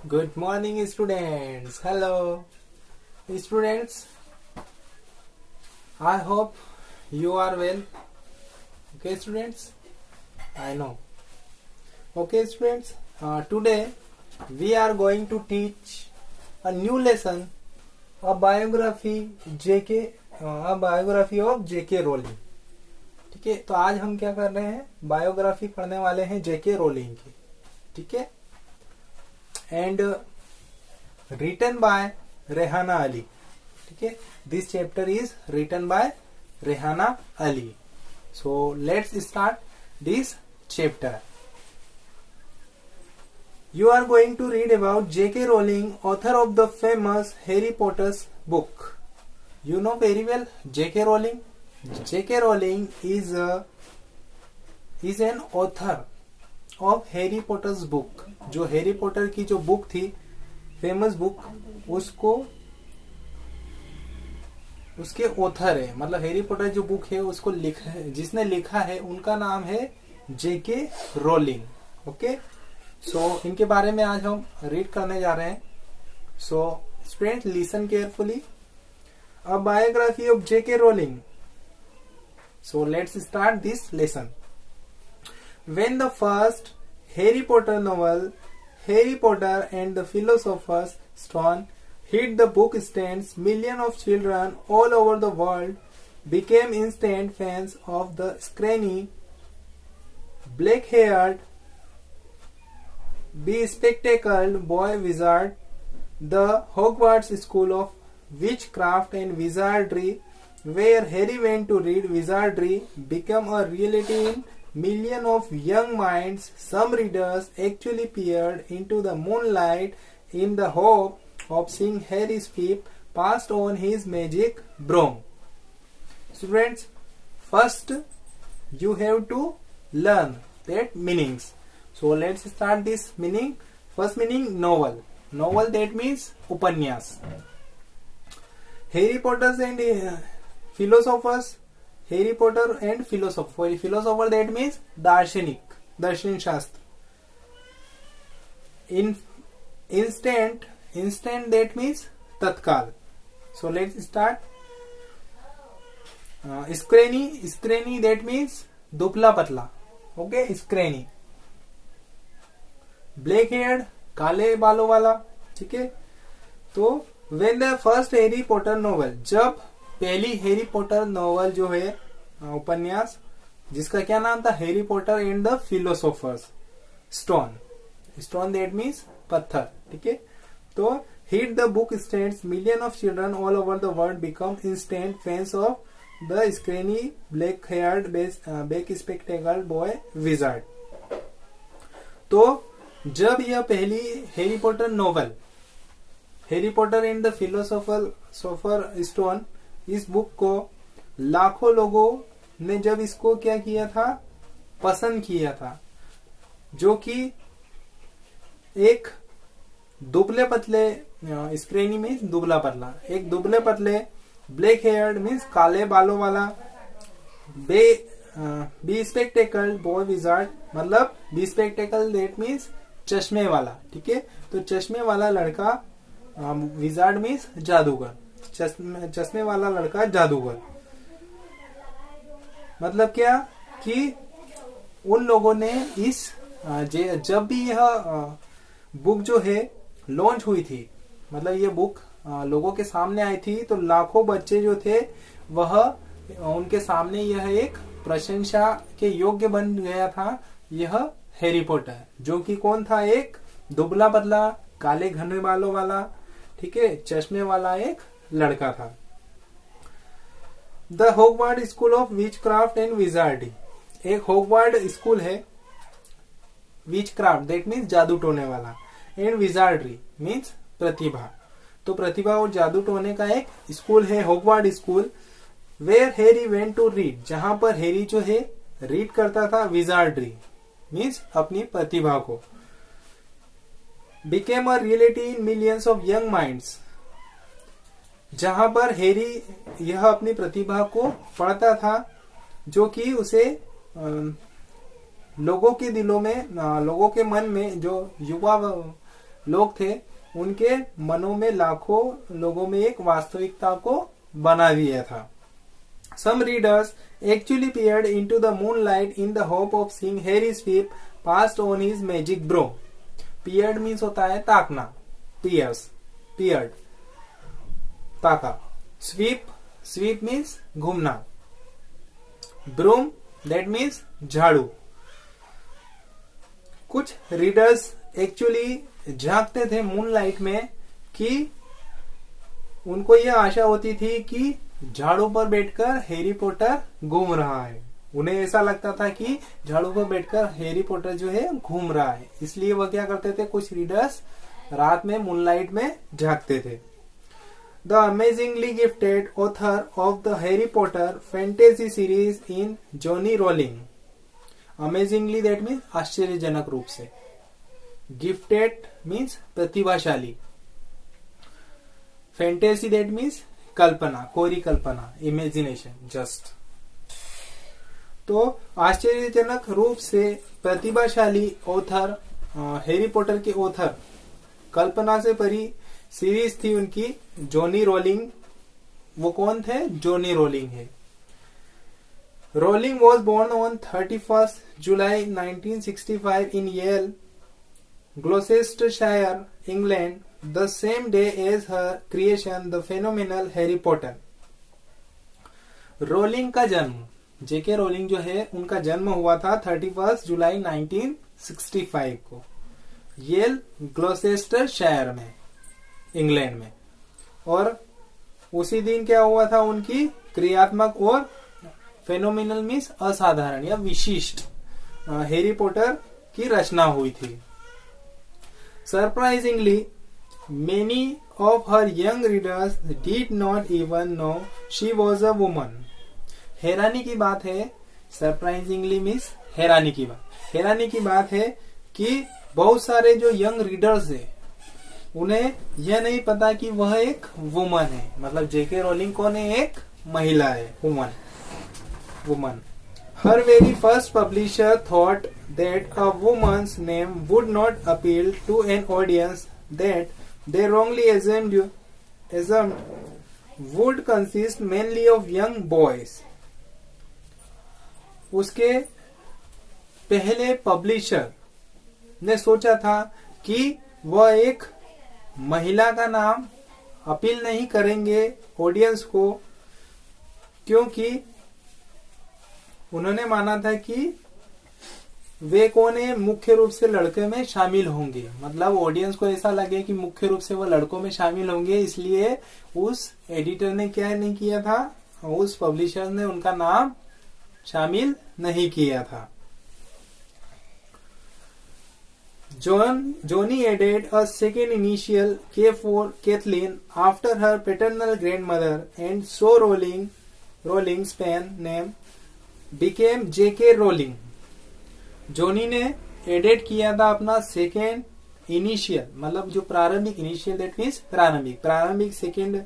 Good morning, students. Hello, students. I hope you are well. Okay, students. I know. Okay, students. Today we are going to teach a new lesson, a biography of J.K. Rowling. ठीक है, तो आज हम क्या कर रहे हैं, biography पढ़ने वाले हैं J.K. Rowling की. ठीक है, and written by Rehana Ali. ठीक है, this chapter is written by Rehana Ali. So let's start this chapter. You are going to read about J.K. Rowling, author of the famous Harry Potter's book. You know very well J.K. Rowling. J.K. Rowling is an author of Harry Potter's book. जो Harry Potter की जो book थी, famous book, उसको उसके author है. मतलब Harry Potter जो book है उसको जिसने लिखा है उनका नाम है J.K. Rowling. ओके, सो इनके बारे में आज हम रीड करने जा रहे हैं. So student listen carefully. A biography of J.K. Rowling. So let's start this lesson. When the first Harry Potter novel, Harry Potter and the Philosopher's Stone, hit the book stands, millions of children all over the world became instant fans of the scrawny, black-haired, bespectacled boy wizard. The Hogwarts School of Witchcraft and Wizardry, where Harry went to read wizardry, became a reality in millions of young minds. Some readers actually peered into the moonlight in the hope of seeing Harry sweep past on his magic broom. Students, first you have to learn that meanings. So let's start this meaning. First meaning, novel. Novel, that means upanyas. Harry Potter and philosophers. Harry Potter and philosopher. Philosopher, that means दार्शनिक, दर्शन शास्त्र. Instant, that means तत्काल. So let's start. Scrawny, that means दुबला पतला. Okay, scrawny. Black haired, काले बालों वाला. ठीक है, तो when the first Harry Potter novel, जब पहली हैरी पॉटर नॉवल जो है, उपन्यास, जिसका क्या नाम था, Harry Potter and the philosopher's stone. Stone, that means पत्थर. ठीक है, तो hit the book stands, million of children all over the world become instant fans of the scrawny, black haired, bespectacled boy wizard. तो जब यह पहली Harry Potter novel, Harry Potter and the philosopher stone, इस book को लाखों लोगों ने जब इसको क्या किया था, पसंद किया था, जो कि एक दुबले पतले, स्क्रेनी मीन्स दुबला पतला, एक दुबले पतले, ब्लैक हेयर्ड मीन्स काले बालों वाला, बी स्पेक्टेकल बॉय विजार्ड, मतलब बी स्पेक्टेकल दैट मीन्स चश्मे वाला. ठीक है, तो चश्मे वाला लड़का, विजार्ड मीन्स जादूगर, चश्मे वाला लड़का जादूगर. मतलब क्या कि उन लोगों ने इस जब भी यह बुक जो है लॉन्च हुई थी, मतलब ये बुक लोगों के सामने आई थी, तो लाखों बच्चे जो थे वह उनके सामने यह एक प्रशंसा के योग्य बन गया था, यह हैरी पॉटर, जो कि कौन था, एक दुबला पतला, काले घने बालों वाला, ठीक है, चश्मे वाला एक लड़का था. The Hogwarts school of witchcraft and wizardry. एक होगवार्ड स्कूल है, विचक्राफ्ट दैट मीन्स जादू टोने वाला, एंड विजार्ड्री मीन्स प्रतिभा. तो प्रतिभा और जादू टोने का एक स्कूल है, Hogwarts school. Where Harry went to read, जहां पर हैरी जो है रीड करता था विजार्ड्री मीन्स अपनी प्रतिभा को. Became a reality in millions of young minds, जहां पर हैरी यह अपनी प्रतिभा को पढ़ता था, जो कि उसे लोगों के दिलों में, लोगं के मन में, जो युवा लोग थे, उनके मनों में लाखों लोगों में एक वास्तविकता को बना दिया था. Some readers actually peered into the moonlight in the hope of seeing Harry sweep past on his magic broom. Peered means होता है ताकना. Peered ताका. Sweep means घूमना. Broom that means झाड़ू. कुछ रीडर्स एक्चुअली झांकते थे मूनलाइट में कि उनको यह आशा होती थी कि झाड़ू पर बैठकर हैरी पॉटर घूम रहा है. उन्हें ऐसा लगता था कि झाड़ू पर बैठकर हैरी पॉटर जो है घूम रहा है. इसलिए वह क्या करते थे, कुछ रीडर्स रात में मूनलाइट में झांकते थे. The amazingly gifted author of the Harry Potter fantasy series in Joanne Rowling. Amazingly that means आश्चर्यजनक रूप से. गिफ्टेड मीन्स प्रतिभाशाली. फैंटेसी दैट मीन्स कल्पना, कोरी कल्पना, इमेजिनेशन, जस्ट. तो आश्चर्यजनक रूप से प्रतिभाशाली ऑथर, हैरी पॉटर के ऑथर, कल्पना से भरी सीरीज थी उनकी जॉनी रोलिंग. वो कौन थे? जॉनी रोलिंग है. Rowling was born on 31 July 1965 in Yate, Gloucestershire, England, the same day as her creation, the phenomenal Harry Potter. Rolling का जन्म, जेके रोलिंग जो है उनका जन्म हुआ था 31 जुलाई 1965 को येल, ग्लॉसेस्टरशायर में, इंग्लैंड में. और उसी दिन क्या हुआ था, उनकी क्रियात्मक और फेनोमिनल मीन्स असाधारण या विशिष्ट हैरी पॉटर की रचना हुई थी. Surprisingly many of her young readers did not even know she was a woman. हैरानी की बात है, सरप्राइजिंगली मीन्स हैरानी की बात. हैरानी की बात है कि बहुत सारे जो यंग रीडर्स है उन्हें यह नहीं पता कि वह एक वुमन है. मतलब जेके रोलिंग कौन है? एक महिला है, woman. Her very first publisher thought that a woman's name would not appeal to an audience that they wrongly assumed would consist mainly of young boys. उसके पहले पब्लिशर ने सोचा था कि वह एक महिला का नाम अपील नहीं करेंगे ऑडियंस को, क्योंकि उन्होंने माना था कि वे कौन है, मुख्य रूप से लड़के में शामिल होंगे. मतलब ऑडियंस को ऐसा लगे कि मुख्य रूप से वो लड़कों में शामिल होंगे, इसलिए उस एडिटर ने क्या नहीं किया था, उस पब्लिशर ने उनका नाम शामिल नहीं किया था. Johnny added a second initial K for Kathleen after her paternal grandmother, and so Rowling's pen name became J.K. Rowling. जोनी ने एडिट किया था अपना सेकेंड इनिशियल, मतलब जो प्रारंभिक, इनिशियल दैट मीन्स प्रारंभिक सेकेंड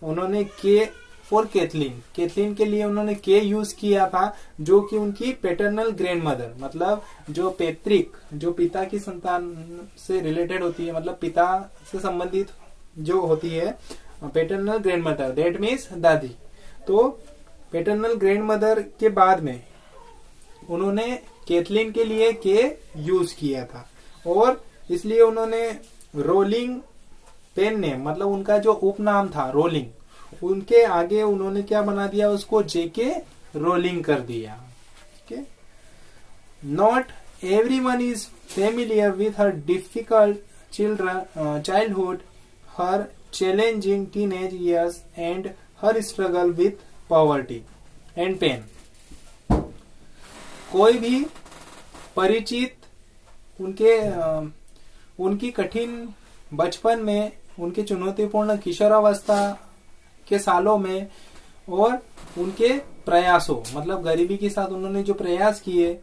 उन्होंने के फॉर कैथलीन के लिए उन्होंने के यूज किया था, जो कि उनकी पेटर्नल ग्रैंड मदर, मतलब जो पैतृक, जो पिता की संतान से रिलेटेड होती है, मतलब पिता से संबंधित जो होती है, paternal grand mother that means दादी. तो पेटर्नल ग्रैंड मदर के बाद में उन्होंने कैथलीन के लिए के यूज किया था, और इसलिए उन्होंने रोलिंग पेन नेम, मतलब उनका जो उपनाम था रोलिंग, उनके आगे उन्होंने क्या बना दिया, उसको जेके रोलिंग कर दिया. Not everyone is familiar with her difficult childhood, her challenging teenage years and her struggle with poverty and pain. कोई भी परिचित उनकी कठिन बचपन में, उनके चुनौतीपूर्ण किशोरावस्था के सालों में, और उनके प्रयासों, मतलब गरीबी के साथ उन्होंने जो प्रयास किए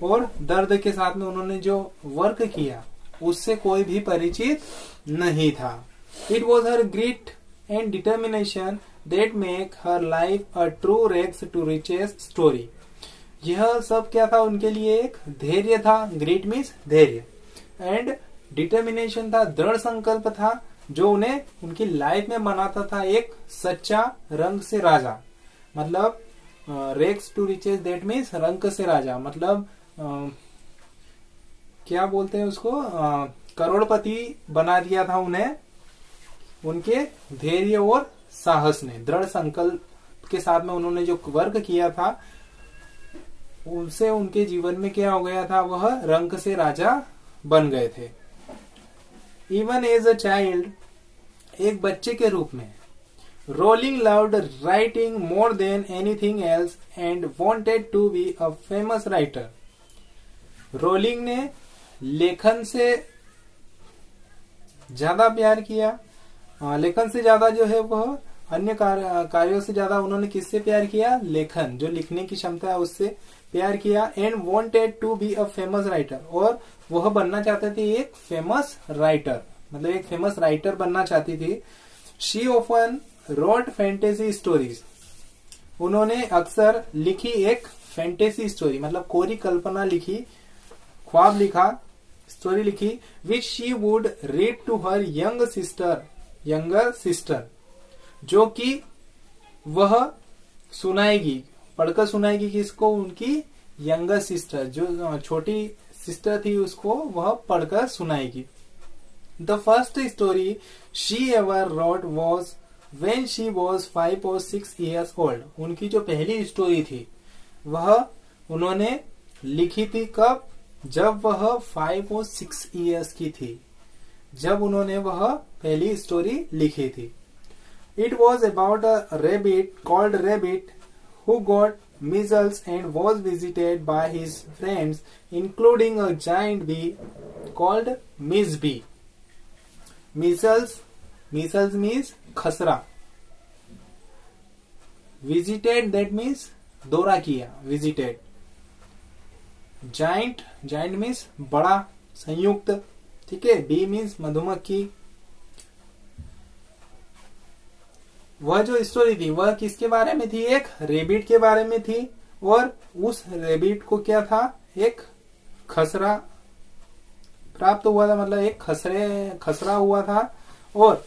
और दर्द के साथ में उन्होंने जो वर्क किया, उससे कोई भी परिचित नहीं था. It was her grit and determination that make her life a true rags to riches story. यह सब क्या था उनके लिए, एक धैर्य था. ग्रेट मीन्स धैर्य, एंड डिटर्मिनेशन था, दृढ़ संकल्प था, जो उन्हें उनकी लाइफ में बनाता था एक सच्चा रंग से राजा। मतलब rags to riches, that means रंग से राजा, मतलब क्या बोलते हैं उसको, करोड़पति बना दिया था उन्हें उनके धैर्य और साहस ने। दृढ़ संकल्प के साथ में उन्होंने जो वर्क किया था उनसे उनके जीवन में क्या हो गया था, वह रंग से राजा बन गए थे। इवन एज अ चाइल्ड, एक बच्चे के रूप में, Rowling loved writing more than anything else and wanted to be a famous writer. Rowling ने लेखन से ज्यादा प्यार किया, लेखन से ज्यादा जो है वह अन्य कार्यों से ज्यादा उन्होंने किससे प्यार किया, लेखन, जो लिखने की क्षमता है उससे प्यार किया। And wanted to be a famous writer, और वह बनना चाहते थे एक फेमस राइटर, मतलब एक फेमस राइटर बनना चाहती थी। She often wrote fantasy stories, उन्होंने अक्सर लिखी एक फैंटेसी स्टोरी, मतलब कोरी कल्पना लिखी, ख्वाब लिखा, स्टोरी लिखी, which she would read to her younger sister, जो कि वह सुनाएगी, पढ़कर सुनाएगी किसको, उनकी यंगर सिस्टर, जो छोटी सिस्टर थी उसको वह पढ़कर सुनाएगी। The first story she ever wrote was when she was 5 or 6 years old, उनकी जो पहली स्टोरी थी वह उन्होंने लिखी थी कब, जब वह 5 or 6 years की थी, जब उन्होंने वह पहली स्टोरी लिखी थी। It was about a rabbit called Rabbit who got measles and was visited by his friends, including a giant bee called Miss Bee. Measles means खसरा। Visited, that means दौरा किया, visited. Giant means बड़ा, संयुक्त, ठीक है। Bee means मधुमक्खी। वह जो स्टोरी थी वह किसके बारे में थी, एक रेबिट के बारे में थी, और उस रेबिट को क्या था, एक खसरा प्राप्त हुआ था, मतलब एक खसरा हुआ था, और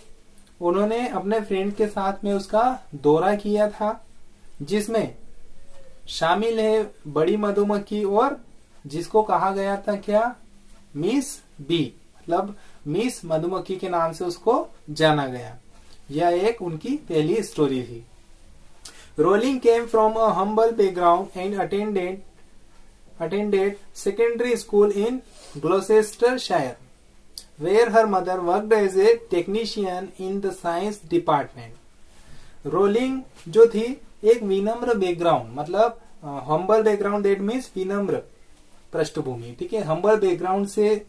उन्होंने अपने फ्रेंड के साथ में उसका दौरा किया था, जिसमें शामिल है बड़ी मधुमक्खी, और जिसको कहा गया था क्या, मिस बी, मतलब मिस मधुमक्खी के नाम से उसको जाना गया। यह एक उनकी पहली स्टोरी थी। Rowling came from a humble background and attended secondary school in Gloucestershire, where her mother worked as a technician in the science department. Rowling जो थी एक विनम्र बैकग्राउंड, मतलब हम्बल बैकग्राउंड, दैट मीन्स विनम्र पृष्ठभूमि, ठीक है, हम्बल बैकग्राउंड से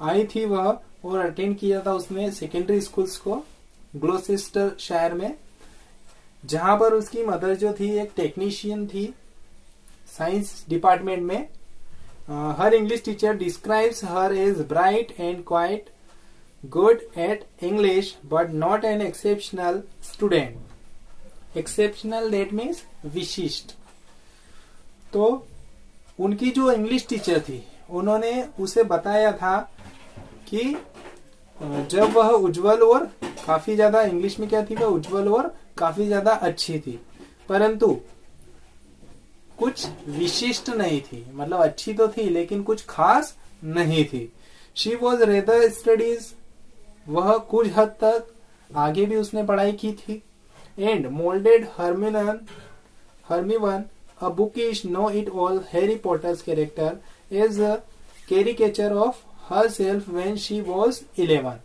आई थी वह, और अटेंड किया था उसने सेकेंडरी स्कूल्स को ग्लौसेस्टरशायर में, जहां पर उसकी मदर जो थी एक टेक्नीशियन थी साइंस डिपार्टमेंट में। Her English teacher describes her as bright and quite good at English but not an exceptional student. Exceptional that means विशिष्ट। तो उनकी जो इंग्लिश टीचर थी उन्होंने उसे बताया था कि जब वह उज्जवल और काफी ज्यादा, इंग्लिश में क्या थी, वह उज्जवल और काफी ज्यादा अच्छी थी, परंतु कुछ विशिष्ट नहीं थी, मतलब अच्छी तो थी लेकिन कुछ खास नहीं थी। शी वॉज रेदर स्टडीज, वह कुछ हद तक आगे भी उसने पढ़ाई की थी। And moulded Hermione a bookish know it all Harry Potter's character as a caricature of herself when she was 11.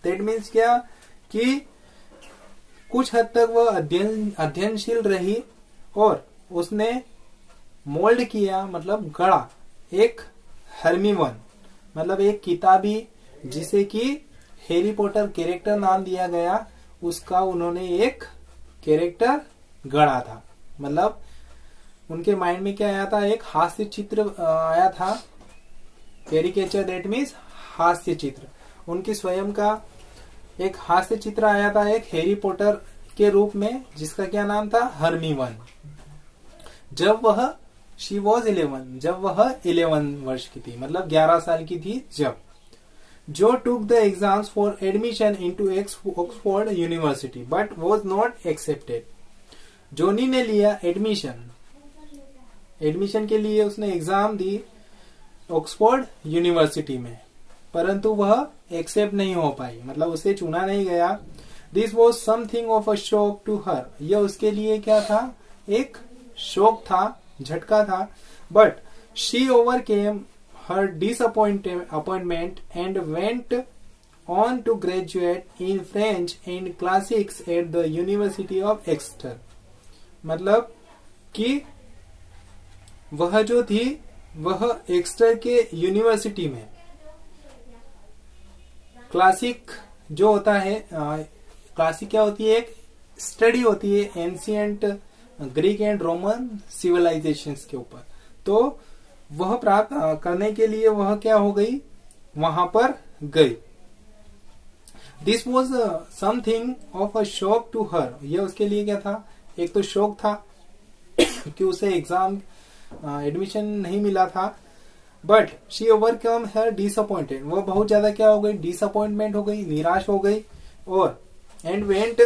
That means क्या कि कुछ हद तक वह अध्ययनशील रही, और उसने मोल्ड किया, मतलब गढ़ा, एक हर्मिवन, मतलब एक किताबी जिसे कि हैरी पॉटर कैरेक्टर नाम दिया गया, उसका उन्होंने एक कैरेक्टर गढ़ा था। मतलब उनके माइंड में क्या आया था, एक हास्य चित्र आया था, कैरिकेचर दैट मीन्स हास्य चित्र। उनकी स्वयं का एक हास्य चित्र आया था एक हैरी पॉटर के रूप में, जिसका क्या नाम था, हर्मिवन। जब वह शी वॉज 11, जब वह 11 वर्ष की थी, मतलब 11 साल की थी जब। जो took the exams for admission into Oxford University but was not accepted. जोनी ने लिया एडमिशन के लिए उसने एग्जाम दी ऑक्सफोर्ड यूनिवर्सिटी में, परंतु वह एक्सेप्ट नहीं हो पाई, मतलब उसे चुना नहीं गया. This was something of a shock to her. यह उसके लिए क्या था, एक शॉक था, झटका था. But she overcame her disappointment and went on to graduate in French and Classics at the University of Exeter. मतलब कि वह जो थी वह एक्सटर के यूनिवर्सिटी में क्लासिक जो होता है, क्लासिक क्या होती है, एक स्टडी होती है ancient Greek and Roman civilisations के ऊपर. तो वह प्राप्त करने के लिए वह क्या हो गई, वहां पर गई. This was something of a shock to her. यह उसके लिए क्या था, एक तो शॉक था कि उसे एग्जाम एडमिशन नहीं मिला था. But she overcome her disappointed. वह बहुत ज्यादा क्या हो गई, डिसअपॉइंटमेंट हो गई, निराश हो गई. और and went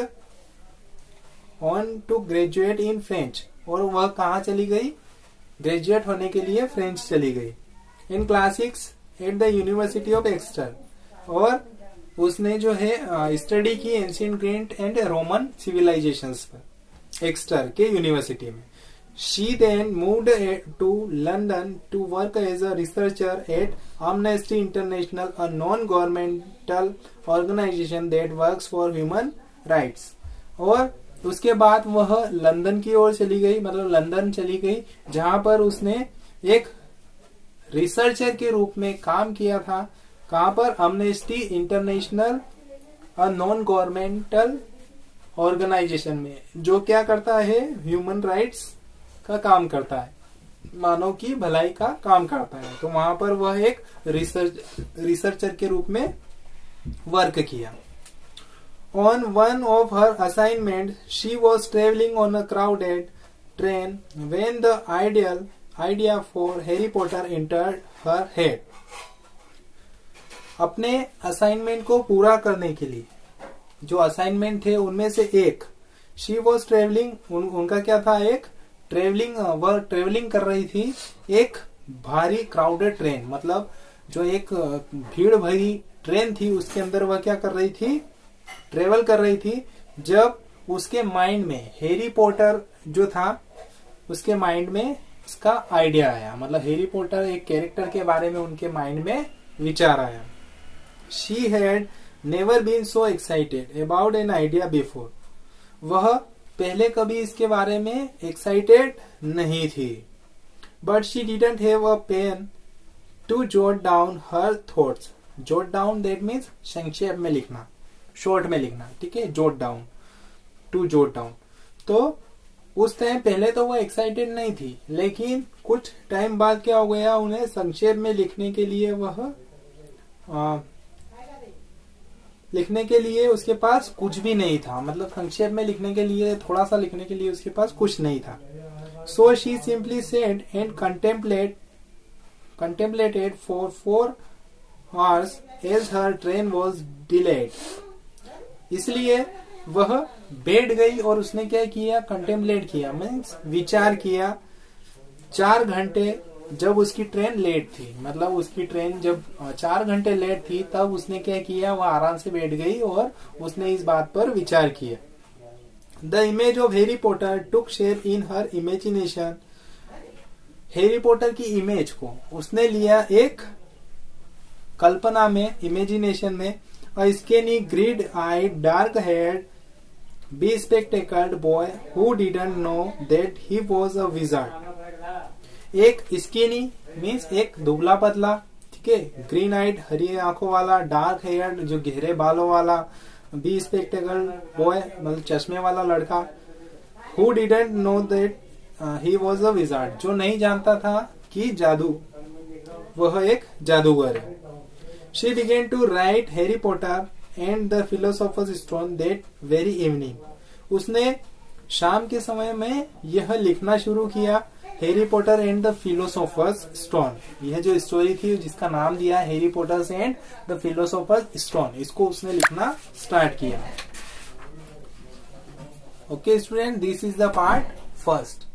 on to graduate in French. और वह कहा चली गई, ग्रेजुएट होने के लिए फ्रेंच चली गई. In classics at the university of Exeter. और उसने जो है स्टडी की ancient Greek and Roman civilisations पर एक्सटर के यूनिवर्सिटी में. She then moved to London to work as a researcher at Amnesty International, a non governmental organisation that works for human rights. और उसके बाद वह लंदन की ओर चली गई, मतलब लंदन चली गई, जहां पर उसने एक रिसर्चर के रूप में काम किया था. कहां पर, Amnesty International, a non governmental organisation में, जो क्या करता है, ह्यूमन राइट्स का काम करता है, मानव की भलाई का काम करता है. तो वहां पर वह एक रिसर्चर के रूप में वर्क किया. On one of her assignments, she was traveling on a crowded train when the idea for Harry Potter entered her head. अपने असाइनमेंट को पूरा करने के लिए, जो असाइनमेंट थे उनमें से एक, she was traveling, उनका क्या था, एक वह ट्रेवलिंग कर रही थी एक भारी क्राउडेड ट्रेन, मतलब जो एक भीड़ भरी ट्रेन थी उसके अंदर वह क्या कर रही थी, ट्रेवल कर रही थी. जब उसके माइंड में हैरी पॉटर जो था, उसके माइंड में इसका आइडिया आया, मतलब हैरी पॉटर एक कैरेक्टर के बारे में उनके माइंड में विचार आया. She had never been so excited about an idea before. वह पहले कभी इसके बारे में एक्साइटेड नहीं थी. But she didn't have a pen to jot down her thoughts. Jot down that means संक्षेप में लिखना, शॉर्ट में लिखना, ठीक है, jot down, to jot down. तो उस टाइम पहले तो वो एक्साइटेड नहीं थी, लेकिन कुछ टाइम बाद क्या हो गया, उन्हें संक्षेप में लिखने के लिए लिखने के लिए उसके पास कुछ भी नहीं था, मतलब संक्षेप में लिखने के लिए, थोड़ा सा लिखने के लिए उसके पास कुछ नहीं था. So she simply said and contemplated for 4 hours as her train was delayed. इसलिए वह बैठ गई और उसने क्या किया, कंटेम्पलेट किया, मीन्स विचार किया 4 घंटे, जब उसकी ट्रेन लेट थी, मतलब उसकी ट्रेन जब 4 घंटे लेट थी तब उसने क्या किया, वह आराम से बैठ गई और उसने इस बात पर विचार किया. The image of Harry Potter took shape in her imagination. Harry Potter की इमेज को उसने लिया एक कल्पना में, इमेजिनेशन में. A skinny, green-eyed, dark-haired, bespectacled boy who didn't know that he was a wizard. एक स्किनी मीन्स एक दुबला पतला, ठीक है, ग्रीन आइड हरी आंखों वाला, डार्क हेयर्ड जो गहरे बालों वाला, बी स्पेक्टेकल बॉय मतलब चश्मे वाला लड़का, who didn't know that he was a wizard, जो नहीं जानता था कि जादू, वह एक जादूगर है. She began to write Harry Potter and the Philosopher's Stone that very evening. उसने शाम के समय में यह लिखना शुरू किया Harry Potter and the philosopher's stone, यह जो स्टोरी थी जिसका नाम दिया है Harry Potter's and the philosopher's stone, इसको उसने लिखना स्टार्ट किया। Okay student, this is the part first.